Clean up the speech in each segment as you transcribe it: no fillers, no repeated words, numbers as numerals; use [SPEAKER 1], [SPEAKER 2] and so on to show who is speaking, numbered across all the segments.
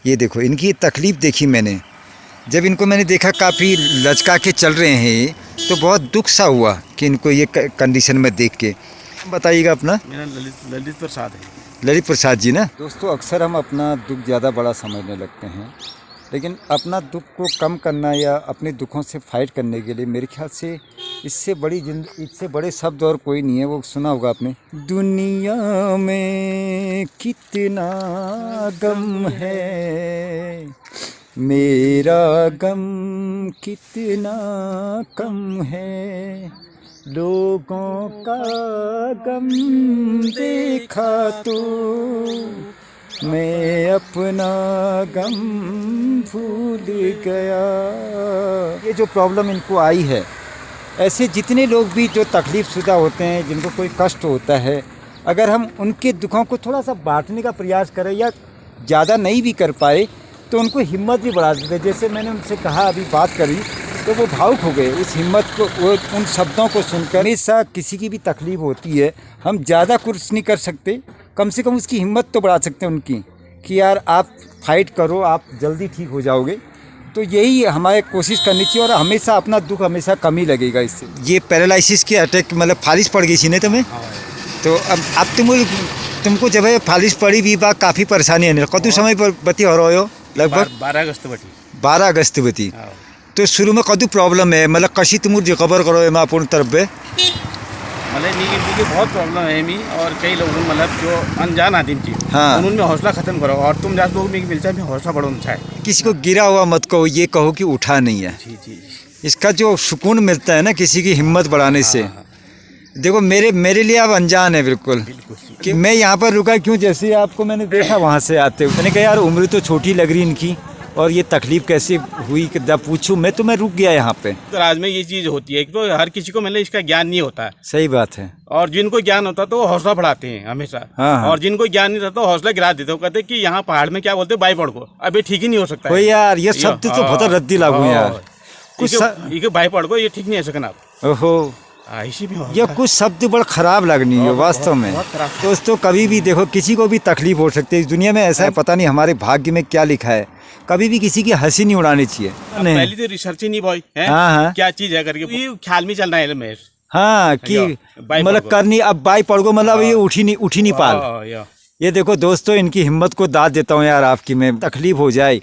[SPEAKER 1] ये देखो इनकी तकलीफ़ देखी मैंने, जब इनको मैंने देखा काफ़ी लचका के चल रहे हैं ये, तो बहुत दुख सा हुआ कि इनको ये कंडीशन में देख के। बताइएगा अपना।
[SPEAKER 2] मेरा ललित प्रसाद है।
[SPEAKER 1] ललित प्रसाद जी ना। दोस्तों अक्सर हम अपना दुख ज़्यादा बड़ा समझने लगते हैं, लेकिन अपना दुख को कम करना या अपने दुखों से फाइट करने के लिए मेरे ख्याल से इससे बड़े शब्द और कोई नहीं है। वो सुना होगा आपने, दुनिया में कितना गम है, मेरा गम कितना कम है, लोगों का गम देखा तो मैं अपना गम भूल गया। ये जो प्रॉब्लम इनको आई है, ऐसे जितने लोग भी जो तकलीफ़ शुदा होते हैं, जिनको कोई कष्ट होता है, अगर हम उनके दुखों को थोड़ा सा बांटने का प्रयास करें या ज़्यादा नहीं भी कर पाए तो उनको हिम्मत भी बढ़ा देते। जैसे मैंने उनसे कहा, अभी बात करी तो वो भावुक हो गए उस हिम्मत को, वो उन शब्दों को सुनकर। हमेशा किसी की भी तकलीफ़ होती है, हम ज़्यादा कुछ नहीं कर सकते, कम से कम उसकी हिम्मत तो बढ़ा सकते हैं उनकी, कि यार आप फाइट करो, आप जल्दी ठीक हो जाओगे। तो यही हमारे कोशिश करनी चाहिए, और हमेशा अपना दुख हमेशा कम ही लगेगा इससे। ये पैरालिसिस की अटैक मतलब फालिश पड़ गई थी ना तुम्हें, तो अब तुमको जब है फालिश पड़ी भी बा काफ़ी परेशानी है। कतु समय पर बती हो रहे हो? लगभग
[SPEAKER 2] 12 अगस्त बटी।
[SPEAKER 1] 12 अगस्त बती। तो शुरू में कदू प्रॉब्लम है, मतलब कशी तुम रिकवर करो है पूर्ण तरफ पे,
[SPEAKER 2] मतलब नी बहुत प्रॉब्लम है मी, और कई लोगों मतलब जो अनजान आदमी थी,
[SPEAKER 1] हाँ,
[SPEAKER 2] उनमें हौसला खत्म करो, और तुम जात लोग मिल जाए हौसला बढ़ो चाहिए।
[SPEAKER 1] किसी को गिरा हुआ मत कहो, ये कहो कि उठा नहीं है।
[SPEAKER 2] जी जी।
[SPEAKER 1] इसका जो सुकून मिलता है ना किसी की हिम्मत बढ़ाने से। देखो मेरे लिए आप अनजान है बिल्कुल कि मैं यहाँ पर रुका क्यों, जैसे आपको मैंने देखा वहाँ से आते हुए, मैंने कहा यार उम्र तो छोटी लग रही इनकी, और ये तकलीफ़ कैसे हुई कि जब पूछूं मैं, तो मैं रुक गया यहाँ पे।
[SPEAKER 2] तो राज में ये चीज़ होती है कि तो हर किसी को मतलब इसका ज्ञान नहीं होता है।
[SPEAKER 1] सही बात है।
[SPEAKER 2] और जिनको ज्ञान होता तो वो हौसला बढ़ाते हैं हमेशा।
[SPEAKER 1] हाँ।
[SPEAKER 2] और जिनको ज्ञान नहीं रहता हौसला गिरा देते हो, कहते कि यहाँ पहाड़ में क्या बोलते हैं, बाई पड़ को, अभी ठीक ही नहीं हो सकता।
[SPEAKER 1] यार ये शब्द तो बहुत रद्दी लागू यार,
[SPEAKER 2] कुछ बाई पड़ को ये ठीक नहीं है सकना।
[SPEAKER 1] ओहो, ये कुछ शब्द बड़ा खराब लगनी है वास्तव में। दोस्तों कभी भी देखो किसी को भी तकलीफ हो सकती है इस दुनिया में, ऐसा है पता नहीं हमारे भाग्य में क्या लिखा है। कभी भी किसी की हंसी नहीं उड़ानी चाहिए।
[SPEAKER 2] पहली तो रिसर्च ही नहीं बॉय है,
[SPEAKER 1] हाँ,
[SPEAKER 2] क्या चीज है करके ख्याल में चलना है मेरे।
[SPEAKER 1] हाँ कि मतलब करनी, अब बाई पड़ गो मतलब ये उठी नहीं पाल। ये देखो दोस्तों, इनकी हिम्मत को दाद देता हूँ यार आपकी। मैं तकलीफ हो जाए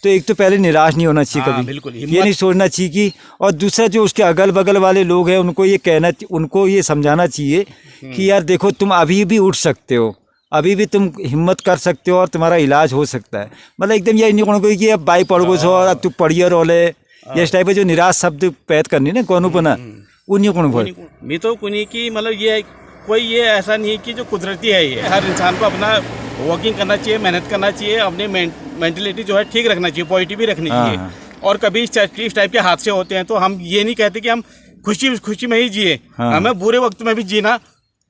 [SPEAKER 1] तो एक तो पहले निराश नहीं होना चाहिए कभी,
[SPEAKER 2] बिल्कुल
[SPEAKER 1] ये नहीं सोचना चाहिए कि, और दूसरा जो उसके अगल बगल वाले लोग हैं उनको ये समझाना चाहिए कि यार देखो तुम अभी भी उठ सकते हो, अभी भी तुम हिम्मत कर सकते हो और तुम्हारा इलाज हो सकता है। मतलब एकदम ये नहीं कोई कि अब बाई पड़ गो सो और अब तू पढ़िए रोले, ये टाइप के जो निराश शब्द पैद करनी ना कौन बना उन्हीं को
[SPEAKER 2] मैं तो कुनी की मतलब ये कोई ये ऐसा नहीं है कि जो कुदरती है। ये हर इंसान को अपना वॉकिंग करना चाहिए, मेहनत करना चाहिए, अपनी मेंटलिटी जो है ठीक रखना चाहिए, पॉजिटिव भी रखनी चाहिए। और कभी इस टाइप के हादसे होते हैं तो हम ये नहीं कहते कि हम खुशी में ही जिए, हमें बुरे वक्त में भी जीना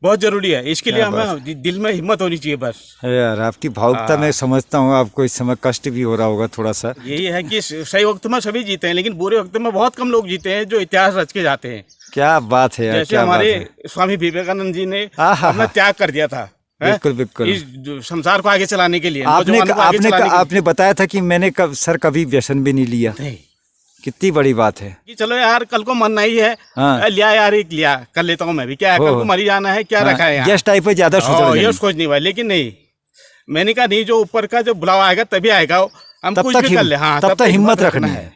[SPEAKER 2] बहुत जरूरी है। इसके लिए हमें दिल में हिम्मत होनी चाहिए बस।
[SPEAKER 1] यार आपकी भावुकता मैं समझता हूँ, आपको इस समय कष्ट भी हो रहा होगा थोड़ा सा।
[SPEAKER 2] यही है कि सही वक्त में सभी जीते हैं, लेकिन बुरे वक्त में बहुत कम लोग जीते हैं जो इतिहास रच के जाते हैं।
[SPEAKER 1] क्या बात है यार,
[SPEAKER 2] जैसे हमारे स्वामी विवेकानंद जी ने अपना त्याग कर दिया था।
[SPEAKER 1] बिल्कुल
[SPEAKER 2] इस संसार को आगे चलाने के लिए।
[SPEAKER 1] आपने बताया था कि मैंने कभी व्यसन भी नहीं लिया। कितनी बड़ी बात है
[SPEAKER 2] कि चलो यार कल को मन नहीं है, लिया यार एक लिया कर लेता हूँ मैं भी, क्या है कल को मरी जाना है, क्या रखा है
[SPEAKER 1] यश टाइप पे ज्यादा
[SPEAKER 2] सोच नहीं हुआ। लेकिन नहीं, मैंने कहा नहीं, जो ऊपर का जो बुलावा आएगा तभी आएगा, हम कुछ भी कर ले। हाँ,
[SPEAKER 1] तब तक हिम्मत रखना है।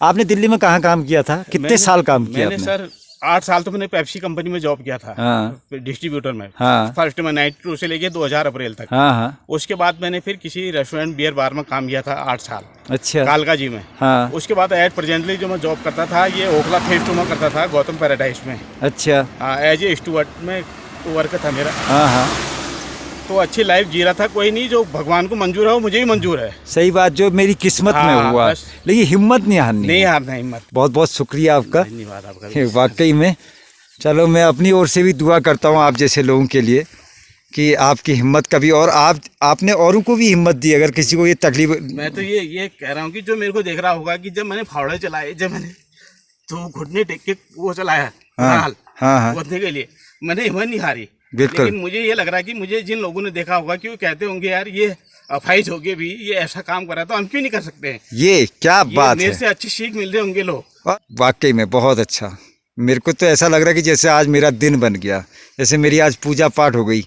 [SPEAKER 1] आपने दिल्ली में कहाँ काम किया था, कितने साल काम किया?
[SPEAKER 2] मैंने सर 8 साल तो मैंने पेप्सी कंपनी में जॉब किया था, डिस्ट्रीब्यूटर में। फर्स्ट में 92 से लेके 2000 अप्रैल तक। उसके बाद मैंने फिर किसी रेस्टोरेंट बियर बार में काम किया था 8 साल। अच्छा, कालका जी में। उसके बाद एट प्रेजेंटली जो मैं जॉब करता था ये ओखला फेज 2 में करता था, गौतम पैराडाइज में। अच्छा, एज ए स्टूवर्ड में वर्क था मेरा। तो अच्छी लाइफ जी रहा था। कोई नहीं, जो भगवान को मंजूर है वो मुझे भी मंजूर है।
[SPEAKER 1] सही बात, जो मेरी किस्मत में हुआ। लेकिन हिम्मत नहीं हारना हिम्मत। बहुत बहुत शुक्रिया आपका,
[SPEAKER 2] धन्यवाद आपका
[SPEAKER 1] वाकई में। चलो मैं अपनी ओर से भी दुआ करता हूँ आप जैसे लोगों के लिए कि आपकी हिम्मत कभी, और आपने औरों को भी हिम्मत दी अगर किसी को ये तकलीफ।
[SPEAKER 2] मैं तो ये कह रहा हूँ कि जो मेरे को देख रहा होगा कि जब मैंने फावड़े चलाए, जब मैंने तो घुटने टेक के वो चलाया घुटने के लिए, मैंने हिम्मत नहीं हारी।
[SPEAKER 1] बिल्कुल।
[SPEAKER 2] लेकिन मुझे ये लग रहा है कि मुझे जिन लोगों ने देखा होगा कि वो कहते होंगे यार ये अफाइज हो गए भी, ये ऐसा काम कर रहा है तो हम क्यों नहीं कर सकते हैं।
[SPEAKER 1] ये क्या बात है,
[SPEAKER 2] मेरे से अच्छी सीख मिल रहे होंगे लोग।
[SPEAKER 1] वाकई में बहुत अच्छा। मेरे को तो ऐसा लग रहा है कि जैसे आज मेरा दिन बन गया, जैसे मेरी आज पूजा पाठ हो गई।